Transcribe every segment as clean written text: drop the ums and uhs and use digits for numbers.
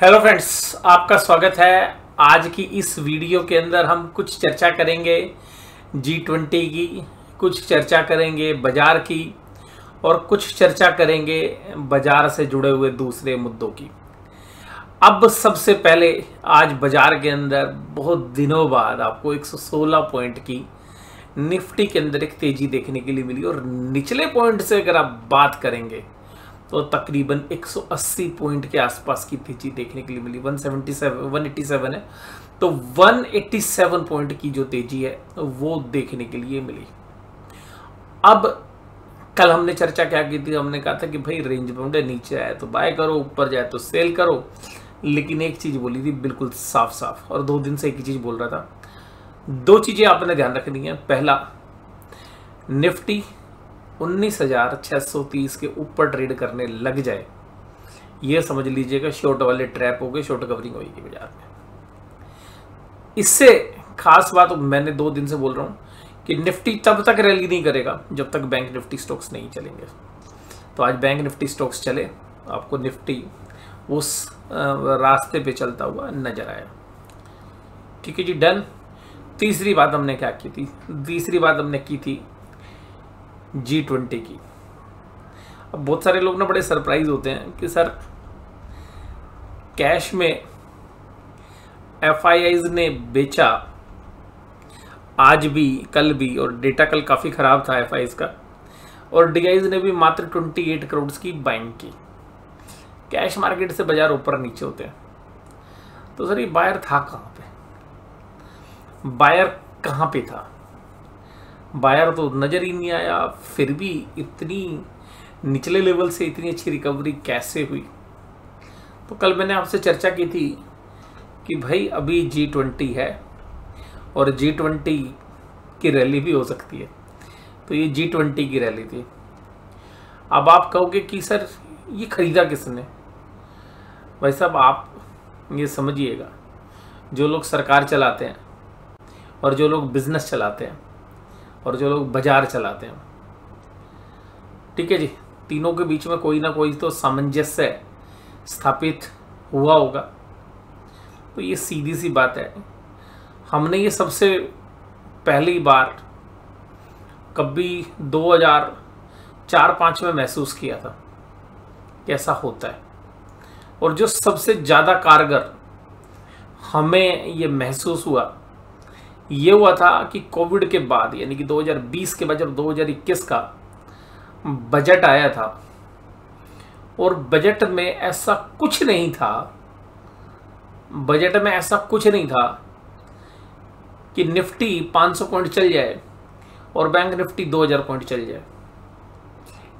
Hello friends, आपका स्वागत है। आज की इस वीडियो के अंदर हम कुछ चर्चा करेंगे G20 की, कुछ चर्चा करेंगे बाजार की और कुछ चर्चा करेंगे बाजार से जुड़े हुए दूसरे मुद्दों की। अब सबसे पहले आज बाजार के अंदर बहुत दिनों बाद आपको 116 पॉइंट की निफ्टी के अंदर एक तेजी देखने के लिए मिली और निचले पॉइंट से अगर आप बात करेंगे तो तकरीबन 180 पॉइंट के आसपास की तेजी देखने के लिए मिली। 187 है, तो 187 पॉइंट की जो तेजी है वो देखने के लिए मिली। अब कल हमने चर्चा क्या की थी, हमने कहा था कि भाई रेंज बाउंड है, नीचे आए तो बाय करो, ऊपर जाए तो सेल करो। लेकिन एक चीज बोली थी बिल्कुल साफ साफ, और 2 दिन से एक ही चीज बोल रहा था। 2 चीजें आपने ध्यान रखनी है। पहला, निफ्टी 19,630 के ऊपर ट्रेड करने लग जाए, ये समझ लीजिएगा शॉर्ट वाले ट्रैप हो गए, शॉर्ट कवरिंग होगी बाजार में। इससे खास बात मैंने 2 दिन से बोल रहा हूं कि निफ्टी तब तक रैली नहीं करेगा जब तक बैंक निफ्टी स्टॉक्स नहीं चलेंगे। तो आज बैंक निफ्टी स्टॉक्स चले, आपको निफ्टी उस रास्ते पे चलता हुआ नजर आया। ठीक है जी, डन। तीसरी बात हमने क्या की थी? तीसरी बात हमने की थी G20 की। अब बहुत सारे लोग ना बड़े सरप्राइज होते हैं कि सर कैश में FIIs ने बेचा आज भी, कल भी, और डेटा कल काफी खराब था FIIs का, और DIs ने भी मात्र 28 करोड़ की बाइंग की। कैश मार्केट से बाजार ऊपर नीचे होते हैं, तो सर ये बायर था कहां पे? बायर कहां पे था? बायर तो नजर ही नहीं आया। फिर भी इतनी निचले लेवल से इतनी अच्छी रिकवरी कैसे हुई? तो कल मैंने आपसे चर्चा की थी कि भाई अभी G20 है और G20 की रैली भी हो सकती है। तो ये G20 की रैली थी। अब आप कहोगे कि सर ये खरीदा किसने? भाई साहब, आप ये समझिएगा, जो लोग सरकार चलाते हैं और जो लोग बिजनेस चलाते हैं और जो लोग बाजार चलाते हैं, ठीक है जी, तीनों के बीच में कोई ना कोई तो सामंजस्य स्थापित हुआ होगा। तो ये सीधी सी बात है। हमने ये सबसे पहली बार कभी 2004-05 में महसूस किया था कैसा होता है। और जो सबसे ज्यादा कारगर हमें ये महसूस हुआ, ये हुआ था कि कोविड के बाद, यानी कि 2020 के बाद जब 2021 का बजट आया था, और बजट में ऐसा कुछ नहीं था, कि निफ्टी 500 पॉइंट चल जाए और बैंक निफ्टी 2000 पॉइंट चल जाए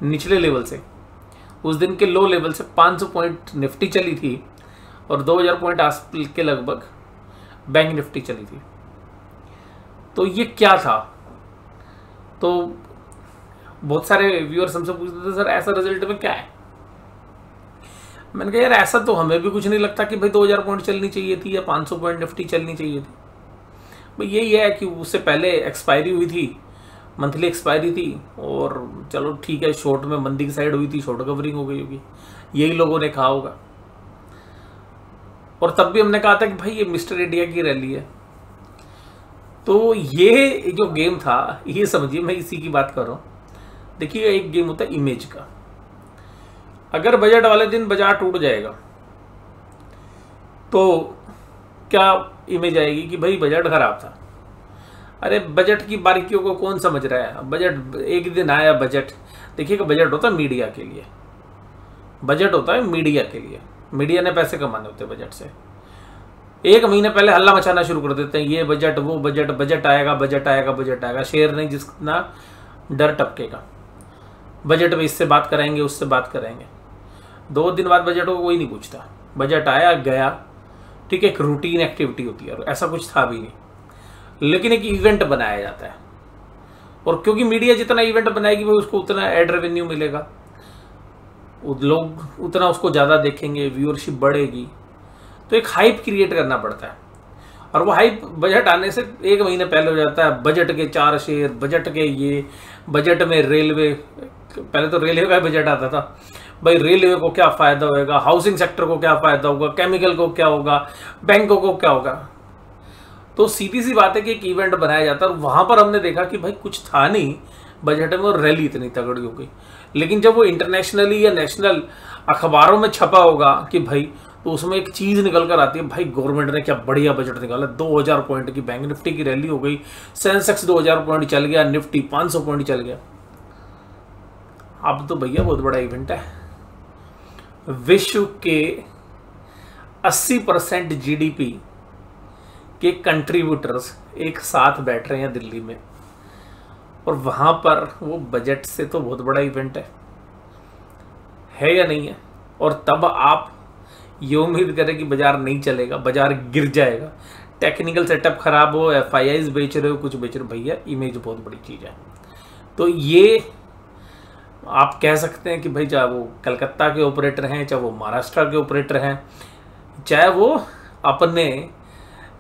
निचले लेवल से। उस दिन के लो लेवल से 500 पॉइंट निफ्टी चली थी और 2000 पॉइंट के लगभग बैंक निफ्टी चली थी। तो ये क्या था? तो बहुत सारे व्यूअर्स हमसे पूछते थे, सर ऐसा रिजल्ट में क्या है? मैंने कहा यार, ऐसा तो हमें भी कुछ नहीं लगता कि भाई 2000 पॉइंट चलनी चाहिए थी या 500 पॉइंट निफ्टी चलनी चाहिए थी। भाई यही है कि उससे पहले एक्सपायरी हुई थी, मंथली एक्सपायरी थी, और चलो ठीक है, शॉर्ट में मंदी की साइड हुई थी, शॉर्ट कवरिंग हो गई होगी, यही लोगों ने कहा होगा। और तब भी हमने कहा था कि भाई ये मिस्टर इंडिया की रैली है। तो ये जो गेम था, ये समझिए, मैं इसी की बात कर रहा हूं। देखिए, एक गेम होता है इमेज का। अगर बजट वाले दिन बाजार टूट जाएगा तो क्या इमेज आएगी कि भाई बजट खराब था। अरे बजट की बारीकियों को कौन समझ रहा है? बजट एक दिन आया, बजट देखिएगा, बजट होता है मीडिया के लिए। बजट होता है मीडिया के लिए, मीडिया ने पैसे कमाने होते हैं बजट से। 1 महीने पहले हल्ला मचाना शुरू कर देते हैं, ये बजट, वो बजट, बजट आएगा, बजट आएगा, बजट आएगा। शेयर नहीं जितना डर टपकेगा। बजट में इससे बात कराएंगे, उससे बात कराएंगे। 2 दिन बाद बजट को कोई नहीं पूछता। बजट आया गया, ठीक है, एक रूटीन एक्टिविटी होती है, और ऐसा कुछ था भी नहीं। लेकिन एक इवेंट बनाया जाता है, और क्योंकि मीडिया जितना इवेंट बनाएगी वो उसको उतना एड रेवेन्यू मिलेगा, लोग उतना उसको ज्यादा देखेंगे, व्यूअरशिप बढ़ेगी। तो एक हाइप क्रिएट करना पड़ता है, और वो हाइप बजट आने से 1 महीने पहले हो जाता है। बजट के 4 शेयर, बजट के ये, बजट में रेलवे, पहले तो रेलवे का बजट आता था, भाई रेलवे को क्या फायदा होगा, हाउसिंग सेक्टर को क्या फायदा होगा, केमिकल को क्या होगा, बैंकों को क्या होगा। तो सीधी सी बात है कि एक इवेंट बनाया जाता है और वहां पर हमने देखा कि भाई कुछ था नहीं बजट में और रैली इतनी तगड़ी हो गई। लेकिन जब वो इंटरनेशनली या नेशनल अखबारों में छपा होगा कि भाई, तो उसमें एक चीज निकल कर आती है, भाई गवर्नमेंट ने क्या बढ़िया बजट निकाला, 2000 पॉइंट की बैंक निफ्टी की रैली हो गई, सेंसेक्स 2000 पॉइंट चल गया, निफ्टी 500 पॉइंट चल गया। अब तो भैया बहुत बड़ा इवेंट है। विश्व के 80% जीडीपी के कंट्रीब्यूटर्स एक साथ बैठ रहे हैं दिल्ली में, और वहां पर वो बजट से तो बहुत बड़ा इवेंट है या नहीं है। और तब आप ये उम्मीद करें कि बाजार नहीं चलेगा, बाजार गिर जाएगा, टेक्निकल सेटअप खराब हो, एफआईआईज बेच रहे हो, कुछ बेच रहे हो, भैया इमेज बहुत बड़ी चीज है। तो ये आप कह सकते हैं कि भाई चाहे वो कलकत्ता के ऑपरेटर हैं, चाहे वो महाराष्ट्र के ऑपरेटर हैं, चाहे वो अपने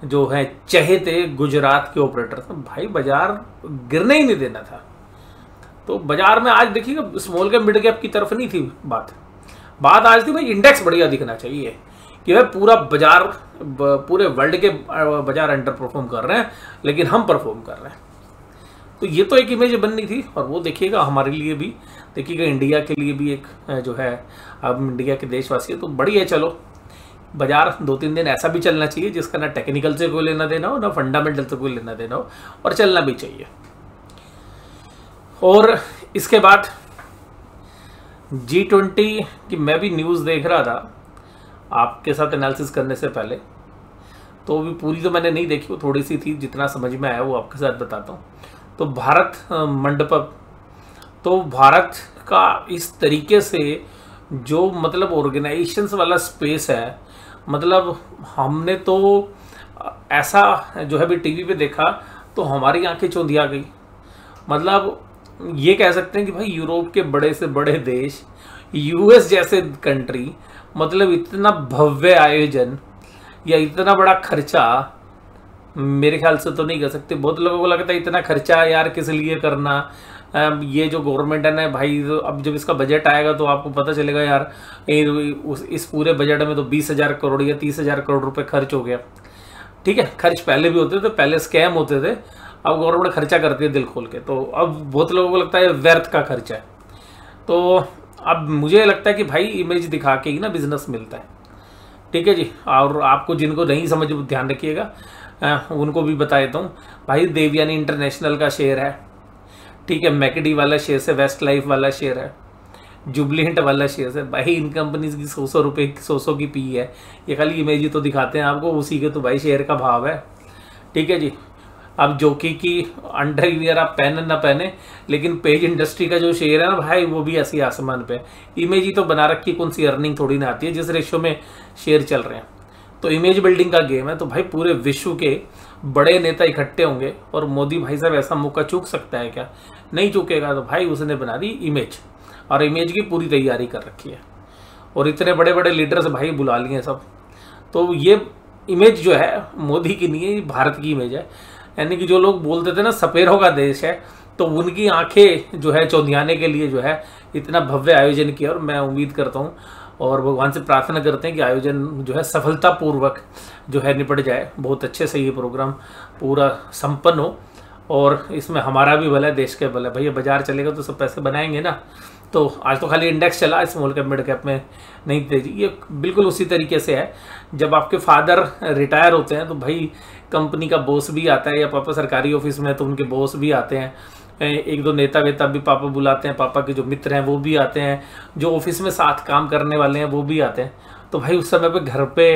जो है चहेते गुजरात के ऑपरेटर, तो भाई बाजार गिरने ही नहीं देना था। तो बाजार में आज देखिएगा स्मॉल कैप मिड कैप की तरफ नहीं थी बात आज थी भाई इंडेक्स बढ़िया दिखना चाहिए कि भाई पूरा बाजार, पूरे वर्ल्ड के बाजार अंडर परफॉर्म कर रहे हैं लेकिन हम परफॉर्म कर रहे हैं। तो ये तो एक इमेज बननी थी, और वो देखिएगा हमारे लिए भी, देखिएगा इंडिया के लिए भी एक जो है, अब इंडिया के देशवासी है तो बड़ी है। चलो बाजार 2-3 दिन ऐसा भी चलना चाहिए जिसका ना टेक्निकल से कोई लेना देना हो, ना फंडामेंटल से कोई लेना देना हो, और चलना भी चाहिए। और इसके बाद G20 की मैं भी न्यूज़ देख रहा था आपके साथ एनालिसिस करने से पहले, तो भी पूरी तो मैंने नहीं देखी, वो थोड़ी सी थी, जितना समझ में आया वो आपके साथ बताता हूँ। तो भारत मंडपम, तो भारत का इस तरीके से जो मतलब ऑर्गेनाइजेशंस वाला स्पेस है, मतलब हमने तो ऐसा जो है भी टीवी पे देखा तो हमारी आंखें चौंधिया गई। मतलब ये कह सकते हैं कि भाई यूरोप के बड़े से बड़े देश, यूएस जैसे कंट्री, मतलब इतना भव्य आयोजन या इतना बड़ा खर्चा मेरे ख्याल से तो नहीं कर सकते। बहुत लोगों को लगता है इतना खर्चा यार किस लिए करना, ये जो गवर्नमेंट है ना भाई, अब जब इसका बजट आएगा तो आपको पता चलेगा यार इस पूरे बजट में तो 20,000 करोड़ या 30,000 करोड़ रुपए खर्च हो गया। ठीक है, खर्च पहले भी होते थे, पहले स्कैम होते थे, अब गवर्नमेंट खर्चा करती है दिल खोल के, तो अब बहुत लोगों को लगता है व्यर्थ का खर्चा है। तो अब मुझे लगता है कि भाई इमेज दिखा के ही ना बिजनेस मिलता है। ठीक है जी, और आपको जिनको नहीं समझ ध्यान रखिएगा, उनको भी बता देता हूँ भाई, देवयानी इंटरनेशनल का शेयर है, ठीक है, मैकडी वाला शेयर है, वेस्ट लाइफ वाला शेयर है, जुबलिएंट वाला शेयर है, भाई इन कंपनीज की 100 रुपये 100 की पी है। ये खाली इमेज ही तो दिखाते हैं आपको, उसी के तो भाई शेयर का भाव है। ठीक है जी, अब जोकी की अंडरवियर आप पहने ना पहने, लेकिन पेज इंडस्ट्री का जो शेयर है ना भाई, वो भी ऐसी आसमान पे। इमेज ही तो बना रखी, कौन सी अर्निंग थोड़ी ना आती है जिस रेशियो में शेयर चल रहे हैं। तो इमेज बिल्डिंग का गेम है। तो भाई पूरे विश्व के बड़े नेता इकट्ठे होंगे, और मोदी भाई साहब ऐसा मौका चूक सकता है क्या? नहीं चूकेगा। तो भाई उसने बना दी इमेज, और इमेज की पूरी तैयारी कर रखी है, और इतने बड़े बड़े लीडर्स भाई बुला लिए सब। तो ये इमेज जो है मोदी की नहीं है, भारत की इमेज है। यानी कि जो लोग बोलते थे ना सपेरों का देश है, तो उनकी आंखें जो है चौंधियाने के लिए जो है इतना भव्य आयोजन किया। और मैं उम्मीद करता हूँ और भगवान से प्रार्थना करते हैं कि आयोजन जो है सफलतापूर्वक जो है निपट जाए, बहुत अच्छे से ये प्रोग्राम पूरा संपन्न हो, और इसमें हमारा भी भला है, देश के भला है। भैया बाजार चलेगा तो सब पैसे बनाएंगे ना। तो आज तो खाली इंडेक्स चला, स्मॉल कैप मिड कैप में नहीं तेजी। ये बिल्कुल उसी तरीके से है, जब आपके फादर रिटायर होते हैं तो भाई कंपनी का बॉस भी आता है, या पापा सरकारी ऑफिस में तो उनके बॉस भी आते हैं, एक दो नेता वेता भी पापा बुलाते हैं, पापा के जो मित्र हैं वो भी आते हैं, जो ऑफिस में साथ काम करने वाले हैं वो भी आते हैं। तो भाई उस समय पे घर पे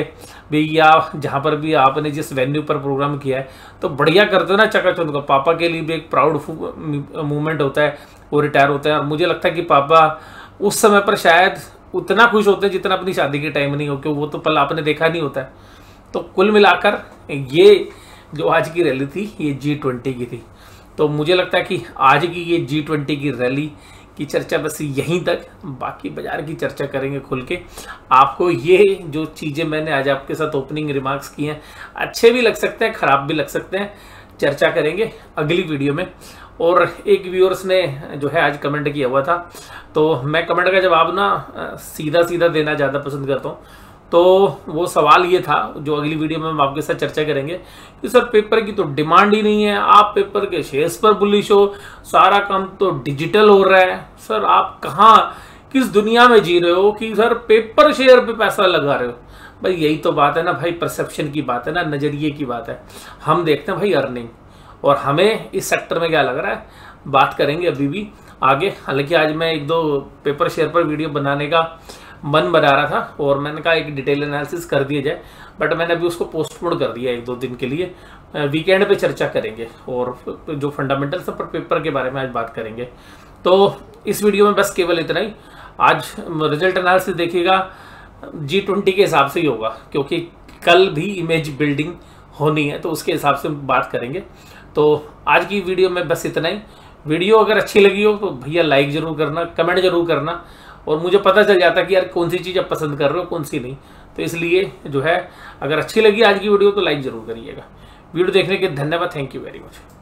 भी या जहाँ पर भी आपने जिस वेन्यू पर प्रोग्राम किया है तो बढ़िया करते हो ना चकाचौंध का। पापा के लिए भी एक प्राउड मूवमेंट होता है, वो रिटायर होते हैं, और मुझे लगता है कि पापा उस समय पर शायद उतना खुश होते हैं जितना अपनी शादी के टाइम नहीं हो, क्योंकि वो तो पल आपने देखा नहीं होता है। तो कुल मिलाकर ये जो आज की रैली थी ये G20 की थी। तो मुझे लगता है कि आज की ये G20 की रैली की चर्चा बस यहीं तक, बाकी बाजार की चर्चा करेंगे खुल के। आपको ये जो चीज़ें मैंने आज आपके साथ ओपनिंग रिमार्क्स किए हैं अच्छे भी लग सकते हैं, ख़राब भी लग सकते हैं, चर्चा करेंगे अगली वीडियो में। और एक व्यूअर्स ने जो है आज कमेंट किया हुआ था, तो मैं कमेंट का जवाब ना सीधा सीधा देना ज़्यादा पसंद करता हूँ। तो वो सवाल ये था जो अगली वीडियो में हम आपके साथ चर्चा करेंगे कि सर पेपर की तो डिमांड ही नहीं है, आप पेपर के शेयर्स पर बुलिश हो, सारा काम तो डिजिटल हो रहा है। सर आप कहाँ किस दुनिया में जी रहे हो कि सर पेपर शेयर पे पैसा लगा रहे हो? भाई यही तो बात है ना भाई, परसेप्शन की बात है ना, नज़रिए की बात है। हम देखते हैं भाई अर्निंग, और हमें इस सेक्टर में क्या लग रहा है, बात करेंगे अभी भी आगे। हालांकि आज मैं एक दो पेपर शेयर पर वीडियो बनाने का मन बना रहा था और मैंने कहा एक डिटेल एनालिसिस कर दिया जाए, बट मैंने अभी उसको पोस्टपोन कर दिया 1-2 दिन के लिए। वीकेंड पे चर्चा करेंगे और जो फंडामेंटल्स पर पेपर के बारे में आज बात करेंगे। तो इस वीडियो में बस केवल इतना ही। आज रिजल्ट एनालिसिस देखिएगा G20 के हिसाब से ही होगा, क्योंकि कल भी इमेज बिल्डिंग होनी है, तो उसके हिसाब से बात करेंगे। तो आज की वीडियो में बस इतना ही। वीडियो अगर अच्छी लगी हो तो भैया लाइक जरूर करना, कमेंट जरूर करना, और मुझे पता चल जाता है कि यार कौन सी चीज़ आप पसंद कर रहे हो, कौन सी नहीं। तो इसलिए जो है अगर अच्छी लगी आज की वीडियो तो लाइक जरूर करिएगा। वीडियो देखने के धन्यवाद। Thank you very much.